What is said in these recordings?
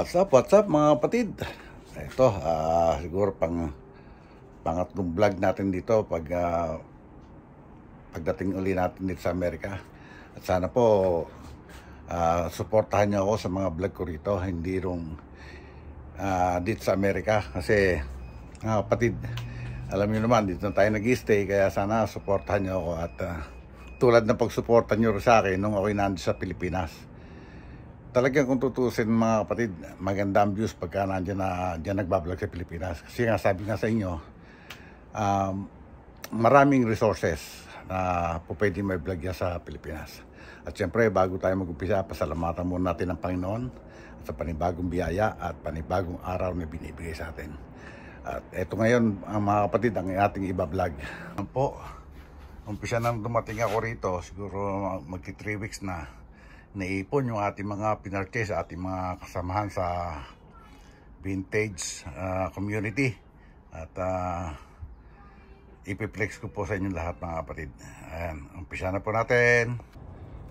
What's up mga kapatid? Ito, siguro pangatlong vlog natin dito pagdating uli natin dito sa Amerika. At sana po suportahan niyo ako sa mga vlog ko rito, hindi rong dito sa Amerika. Kasi mga kapatid, alam niyo naman, dito na tayo nag-stay, kaya sana suportahan niyo ako. At tulad ng pagsuporta niyo sa akin nung ako'y nandito sa Pilipinas. Talagang kung tutusin mga kapatid, maganda ang views pagka dyan nagbablog sa Pilipinas. Kasi nga sabi nga sa inyo, maraming resources na po pwede may vlog yan sa Pilipinas. At syempre, bago tayo mag-umpisa, pasalamatan muna natin ang Panginoon at sa panibagong biyaya at panibagong araw na binibigay sa atin. At eto ngayon, mga kapatid, ang ating iba-vlog. Po, umpisa nang dumating ako rito, siguro magti 3 weeks na. Naipon yung ating mga pinurchase, ating mga kasamahan sa vintage community. At ipiplex ko po sa inyo lahat mga kapatid. Ayan, umpisa na po natin.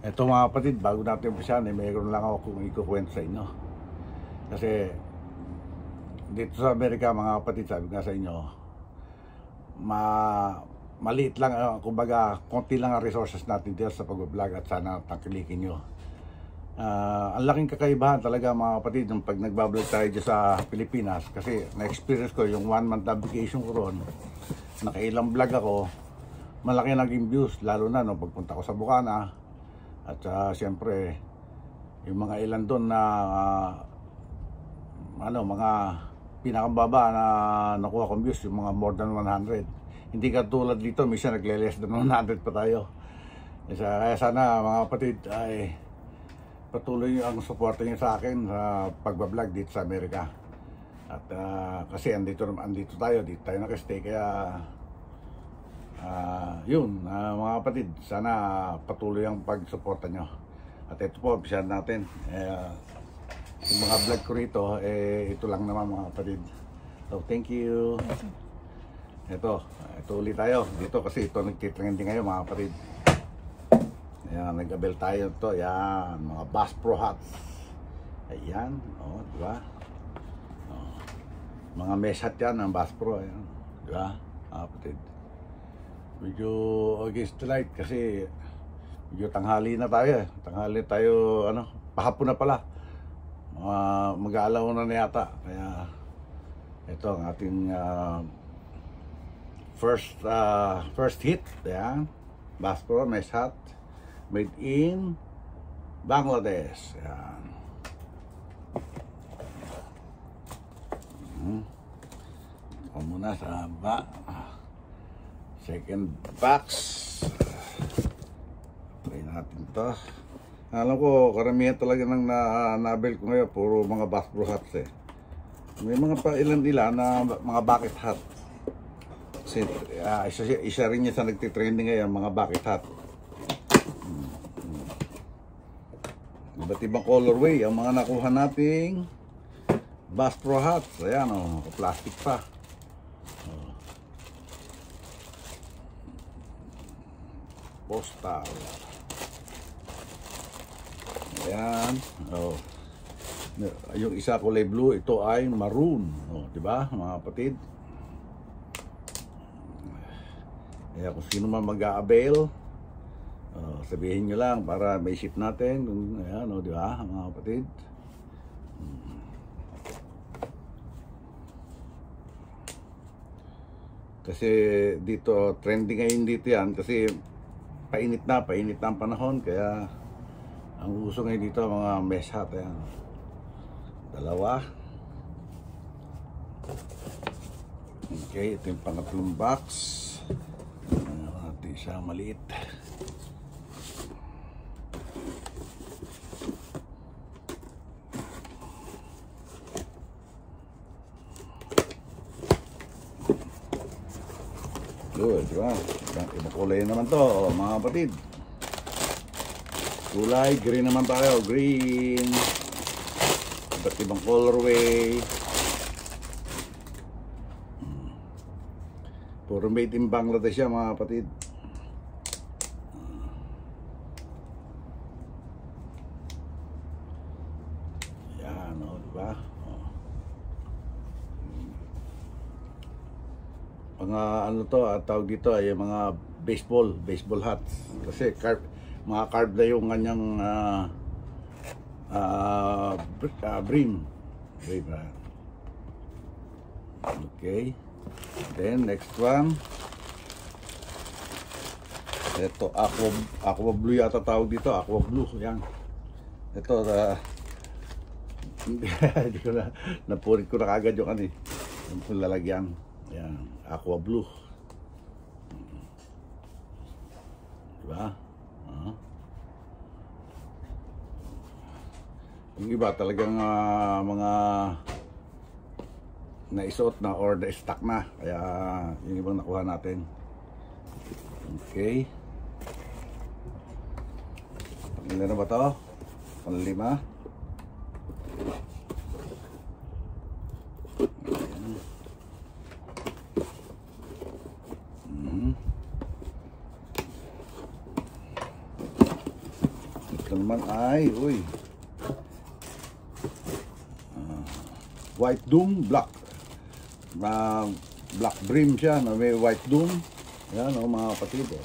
Ito mga kapatid, bago natin umpisa, mayroon lang ako kung ikukwento sa inyo. Kasi dito sa Amerika mga kapatid, sabi nga sa inyo, maliit lang, kumbaga konti lang ang resources natin dito sa pag-vlog at sana tangkilikin nyo. Ang laking kakaibahan talaga mga kapatid nung pag nagbablog tayo dyan sa Pilipinas, kasi na-experience ko yung 1 month vacation ko ron, nakailang vlog ako, malaki naging views, lalo na nung pagpunta ko sa Bukana. At siyempre yung mga ilan doon na mga pinakababa na nakuha kong views, yung mga more than 100. Hindi katulad dito, minsan nagle-less than 100 pa tayo. Kaya sana mga kapatid ay patuloy ang suporta niyo sa akin sa pagbablog dito sa Amerika. At kasi andito tayo nakastay, kaya yun mga kapatid, sana patuloy ang pagsuporta nyo. At ito po, umpisa natin. Yung mga vlog ko rito, ito lang naman mga kapatid. So thank you. Ito ulit tayo dito kasi ito nagtitrending ngayon mga kapatid. Ayan, nag-abel tayo ito. Ayan, mga Bass Pro hats. Ayan, diba? Mga mesh hat yan ng Bass Pro. Ayan, diba? Kapatid. Medyo against the light kasi medyo tanghali na tayo. Tanghali tayo, pahapon na pala. Mag-aalaw na yata. Kaya ito ang ating first hit. Ayan, Bass Pro mesh hat. Made in Bangladesh. Ayan. Ito muna sa second box. Try natin ito. Alam ko, karamihan talaga ng nabel ko ngayon, puro mga Bass Pro hats eh. May mga pa ilan na mga bucket hat. Kasi isa rin niya sa nagtitrending ngayon, mga bucket hat. Iba't ibang colorway ang mga nakuha nating Bass Pro hats. Ayan plastic pa. Postal. Ayan. Yung isa kulay blue, ito ay maroon. Diba mga kapatid? Kaya kung sino man mag-a-avail, sabihin nyo lang para may ship natin. Ayan, di ba mga kapatid? Kasi dito, trending ngayon dito yan. Kasi painit na ang panahon. Kaya ang uso ngayon dito, mga mesh hat. Ayan. Dalawa. Okay, ito yung pangatlong box. Natin siya maliit. Good, diba? Ibang kulay naman to, mga kapatid. Kulay, green naman tayo. Green. Iba't ibang colorway. Puro made in Bangladesh yan, mga kapatid. Yan, o, diba? Mga ano to, tawag dito ay mga baseball hats. Kasi mga carved na yung kanyang brim. Okay. Then next one. Ito aqua blue yata tawag dito, aqua blue. Yan. Ito hindi ko na napurit ko na kagad yung ano eh. Yung lalagyan. Yan, aqua blue. Diba? Yung iba talagang mga naisuot na or na-stock na. Kaya yung ibang nakuha natin. Okay. Pangilan na ba ito? Panlima. Ito naman ay, uy, white doom black. Black brim siya, no? May white doom. Yan, o, mga kapatid. Yan.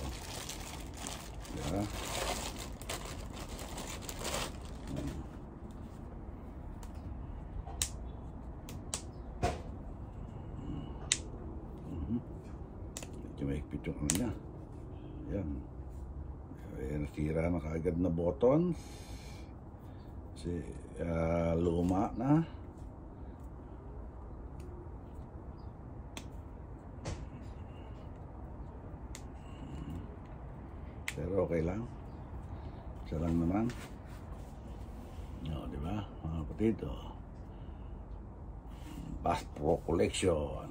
Medyo mahigpit yung ano niya. Yan. Nasira na kaagad na buttons. Kasi luma na. Pero okay lang. Isa lang naman. O, diba? Mga kapatid, o. Bass Pro Collection.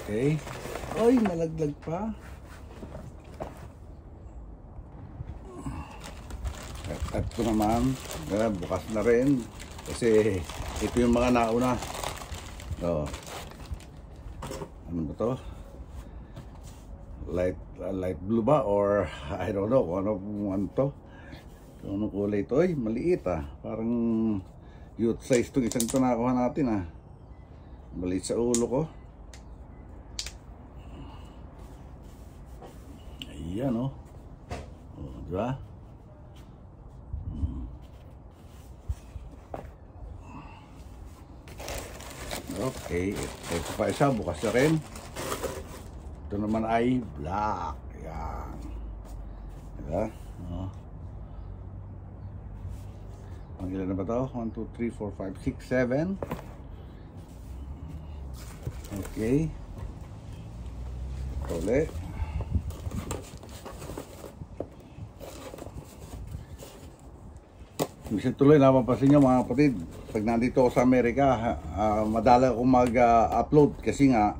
Okay. Ay, malaglag pa. At ito naman, bukas na rin. Kasi ito yung mga nauna. O. Ano ba to? Light blue ba or I don't know kung ano to. Kung anong kulay ito. Ay, maliit ah. Parang youth size itong isang ito nakuha natin ah. Maliit sa ulo ko. Ayan oh. Oh, diba? Okay, ito pa isa, bukas na rin. Ito naman ay black. Yan. Diba? Oh. Ang ilan na ba ito? 1, 2, 3, 4, 5, 6, 7. Okay. Ito ulit. Minsan tuloy, napapansin nyo mga kapatid, pag nandito ako sa Amerika, madala akong mag-upload kasi nga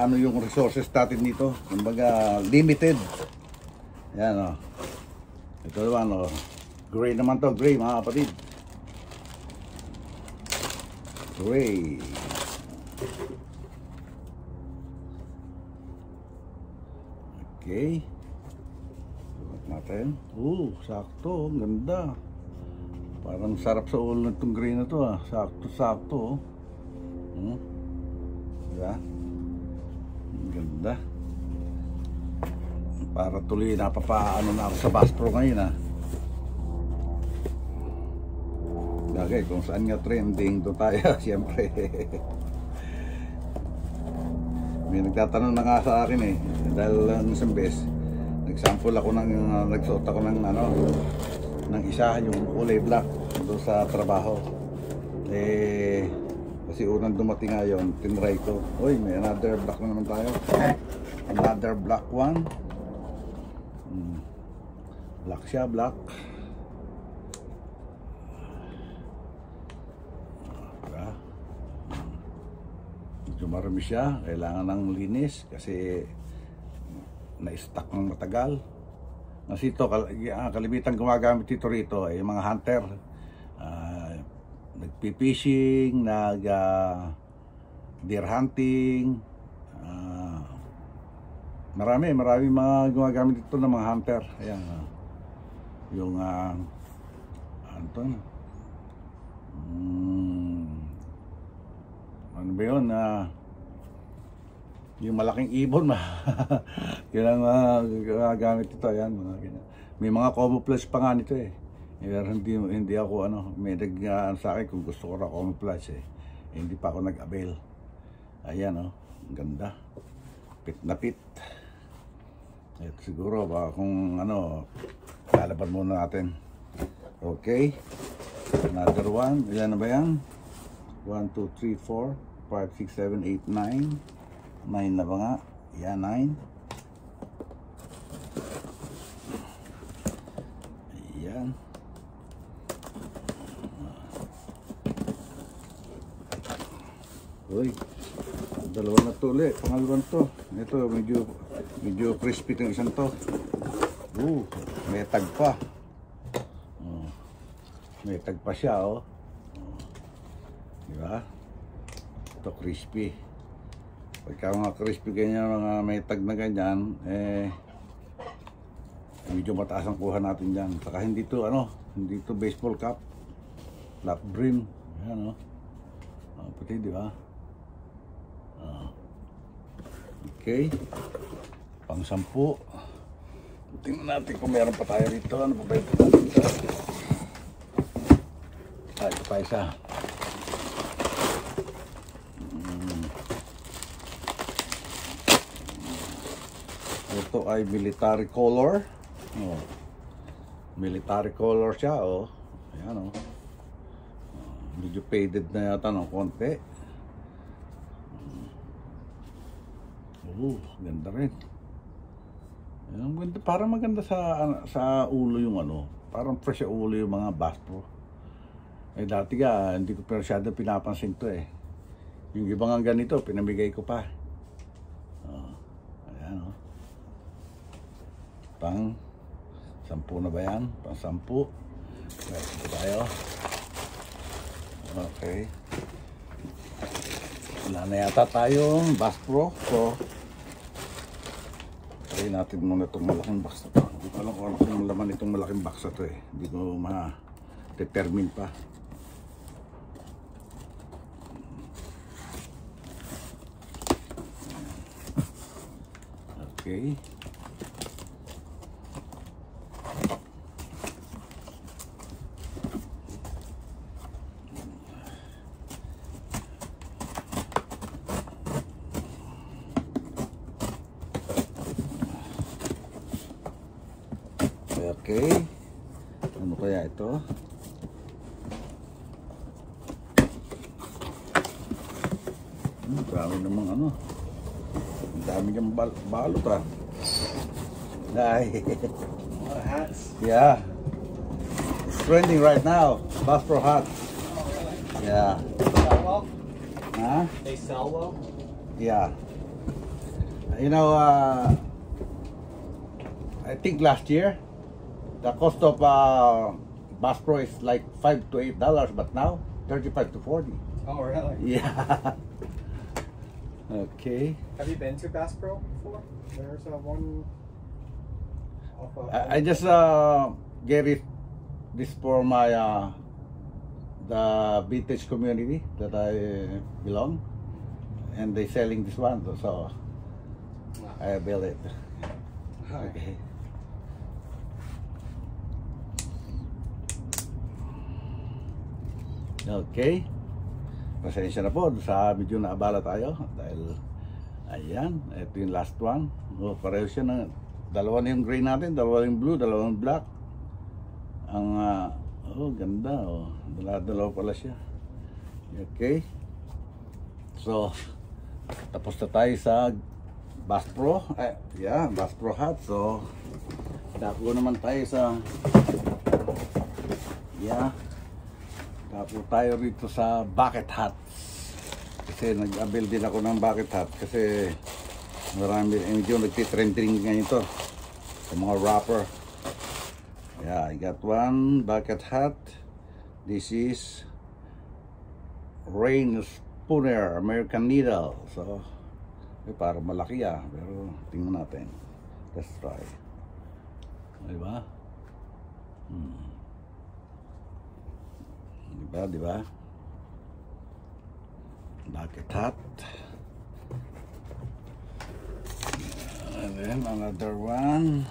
ano yung resources natin dito, kumbaga limited. Yan o. Ito naman o. Gray naman to, gray mga kapatid. Gray. Okay. Natin. Sakto, ganda. Parang sarap sa ulo nitong green na to ah. Sakto. Diba? Ganda. Para tuloy napapaano na ako sa Bass Pro ngayon ah. Okay, kung saan nga trending, doon tayo, siyempre. May nagtatanong na nga sa akin eh, dahil isang beses, nagsample ako nagsuot ako ng isa, yung kulay black, doon sa trabaho. Eh, kasi unang dumating nga yun, tinry ko. Uy, may another black na naman tayo. Another black one. Black siya, black. Medyo marami siya, kailangan ng linis kasi na-stuck ng matagal. Kasi ito, kalimitan gumagamit ito rito ay mga hunter. Nagpipishing, deer hunting. Marami mga gumagamit ito ng mga hunter. Ayan, yung ano ba yun? Yung malaking ibon, yun ang gamit ito. Ayan, may mga camouflage pa nga nito eh. Pero hindi ako may sa akin kung gusto ko na camouflage eh. Hindi pa ako nag-avail. Ayan ang ganda. Pit na pit. At siguro baka kung lalaban muna natin. Okay. Another one. Ayan na ba yan? 1, 2, 3, 4, 5, 6, 7, 8, 9. 9 na ba nga? Yan, 9. Ayan. Uy, dalawa na to ulit. Pangalawang to. Ito, medyo crispy itong isang to. May tag pa. May tag pa siya, oh. Diba? Ito crispy. Pagka mga crispy ganyan, mga may tag na ganyan, medyo mataas ang kuha natin dyan. Saka hindi to baseball cap, flat brim. Ayan, puti, diba? Okay, pang 10. Tingnan natin kung meron pa tayo rito. Ano pa ba ito natin ito? Ito pa isa. Ito ay military color. Military color siya, oh. Ayan, oh. Medyo faded na yata ng konti. Ganda rin. Ayan, parang maganda sa ulo yung parang fresh sa ulo yung mga Bass Pro. Dati hindi ko masyado pinapansin to eh. Yung ibang ang ganito, pinamigay ko pa. Ayan, oh. Pang 10 na ba yan? Pang 10. Ito tayo. Okay. Wala na yata tayong Bass Pro. So, try natin muna itong malaking box na ito. Hindi ko alam kung anong laman itong malaking box na ito eh. Hindi ko ma-determine pa. Okay. Okay. Ano kaya ito? Dami namang ang dami niyang balot ah. Ay. Hats? Yeah. It's trending right now. Bass Pro hats. Yeah. Sell well? Huh? They sell well? Yeah. I think last year the cost of Bass Pro is like $5 to $8, but now $35 to $40. Oh, really? Yeah. Okay. Have you been to Bass Pro before? There's one. I just get this for my the vintage community that I belong, and they selling this one, so I built it. Okay. Okay. Pasensya na po sa medyo naabala tayo dahil ayan, ito yung last one. Pareho siya na dalawa na yung gray natin, dalawa yung blue, dalawa yung black. Ang ganda dalawa pala siya. Okay. So tapos na tayo sa Bass Pro. Bass Pro hat. So dako naman tayo sa dako tayo rito sa bucket hats. Kasi nag-avail din ako ng bucket hat kasi marami medyo nagtitrending ngayon to sa mga rapper. I got one bucket hat. This is Rain Spooner American Needle. So parang malaki pero tingnan natin. Let's try. Diba? Diba? Bucket hat. And then another one.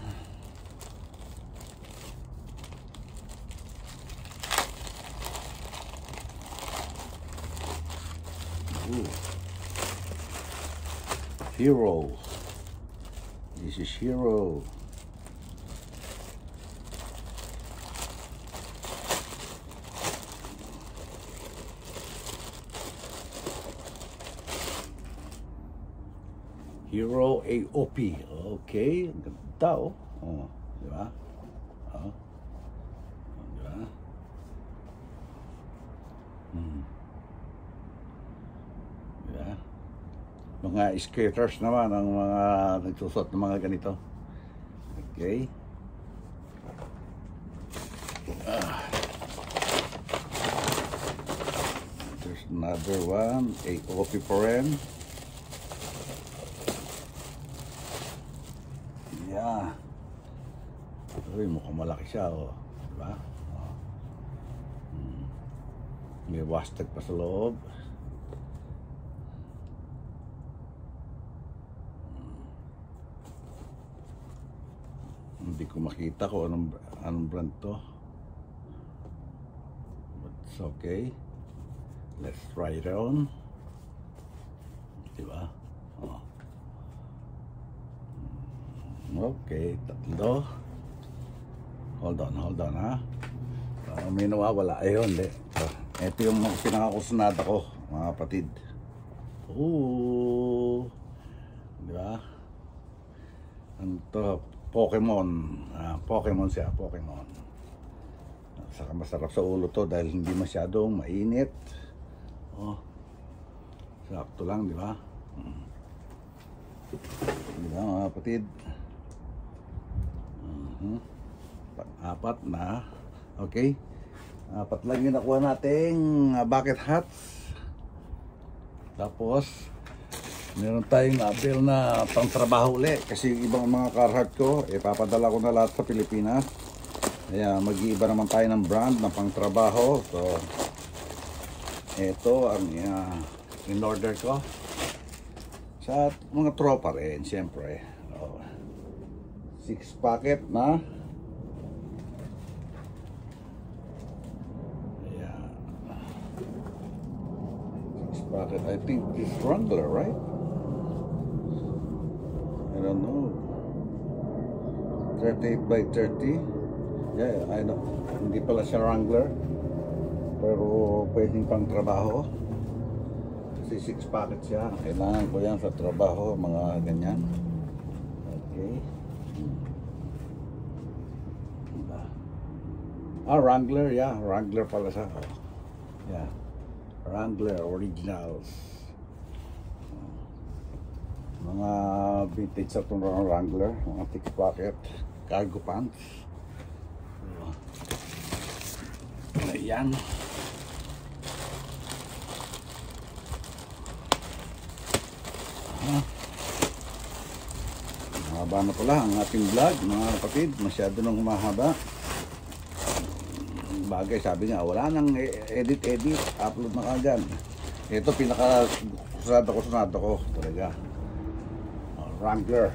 Hero. This is Hero. Hero AOP. Okay, ganda diba? Diba? Diba? Mga skaters naman ang mga nagsusot ng mga ganito. Okay. There's another one, AOP pa rin. Mukhang malaki siya, diba? May washtag pa sa loob. Hindi ko makita kung anong brand to. But it's okay. Let's try it on. Diba? Okay, tatlo. Hold on ha. May nawawala. Ayun, ito yung pinakakusunada ko, mga kapatid. Diba? Ano to? Pokemon. Pokemon siya, Pokemon. Saka masarap sa ulo to dahil hindi masyadong mainit. Sakto lang, diba? Diba, mga kapatid? Apat na. Okay. Apat lang yung nakuha nating bucket hats. Tapos meron tayong na-avail na pang-trabaho ulit. Kasi ibang mga car hat ko, papadala ko na lahat sa Pilipinas. Kaya mag-iiba naman tayo ng brand ng pang-trabaho. So ito ang in-order ko sa mga tropa rin, siyempre. 6 packet na. Packet. I think it's Wrangler, right? I don't know. 38 by 30. Yeah, I know. Hindi pala siya Wrangler. Pero pwedeng pang trabaho. Kasi 6 packet siya. Kailangan ko yan sa trabaho, mga ganyan. Okay. Wrangler, yeah. Wrangler pala siya. Yeah. Wrangler Originals. Mga vintage sa itong Wrangler. Mga 6 pocket cargo pants. Ayan. Mahaba na pala ang ating vlog, mga kapatid. Masyado nang humahaba. Bagay, sabi niya, wala nang edit, upload na kagad. Ito pinaka sunado ko talaga. Wrangler.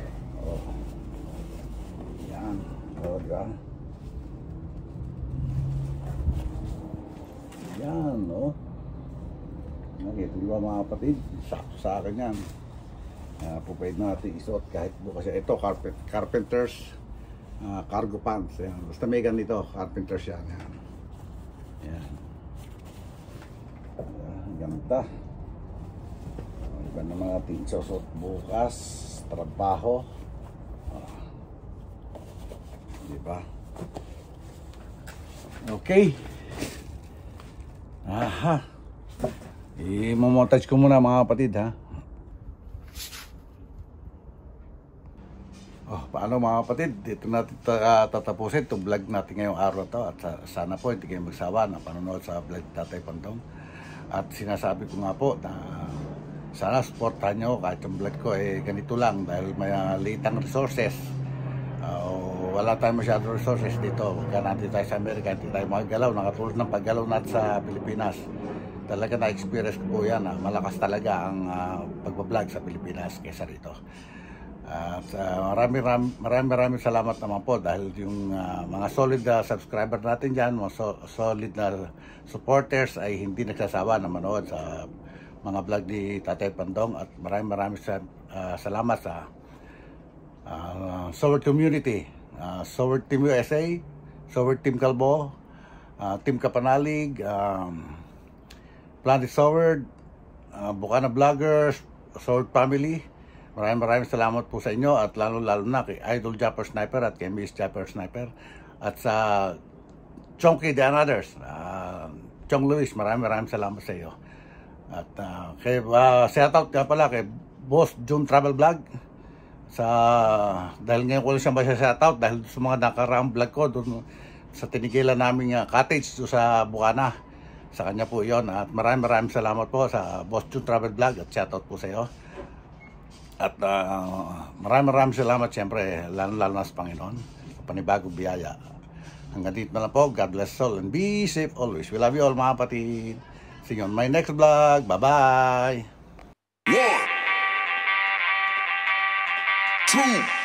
Yan. Diba? Yan, no? Nakita nyo ba mga kapatid? Sakto sa akin yan. Po pwede natin isuot kahit bukas yan. Ito, carpenters cargo pants. Yan. Basta may ganito, carpenters yan. Yan. Yan. Ganda. Iba naman natin isuot bukas. Trabaho. Diba? Okay. Aha. I-montage ko muna mga kapatid, ha. Paano mga kapatid, dito natin tatapusin itong vlog natin ngayong araw to. At sana po hindi kayo magsawa na panonood sa vlog Tatay Pandong. At sinasabi ko nga po na sana supportahan nyo kahit yung vlog ko ganito lang dahil may litang resources. Wala tayong masyadong resources dito. Kaya natin tayo sa Amerika, hindi tayo magalaw. Nakatulad ng paggalaw natin sa Pilipinas. Talaga na-experience ko po yan. Malakas talaga ang pagbablog sa Pilipinas kaysa rito. At maraming salamat naman po dahil yung mga solid subscriber natin dyan, mga solid na supporters ay hindi nagsasawa na manood sa mga vlog ni Tatay Pandong. At maraming salamat sa Soward community, Soward Team USA, Soward Team Calbo, Team Kapanalig, Planet Soward, Bukana Vloggers, Soward Family. Maraming salamat po sa inyo at lalo na kay Idol Japper Sniper at kay Miss Japper Sniper at sa Chonky and others, Chong Luis, maraming salamat sa iyo. At kay shoutout ka pala kay Boss June Travel Vlog dahil ngayon ko lang siya shoutout dahil sa mga nakaraang vlog ko doon sa tinigilan naming cottage sa Bukana. Sa kanya po yon at maraming salamat po sa Boss June Travel Vlog at shoutout po sa iyo. At maraming salamat siyempre lalo na sa Panginoon sa panibagong biyaya. Hanggang dito na lang po. God bless all and be safe always. We love you all mga kapatid. See you on my next vlog. Bye bye. 1, 2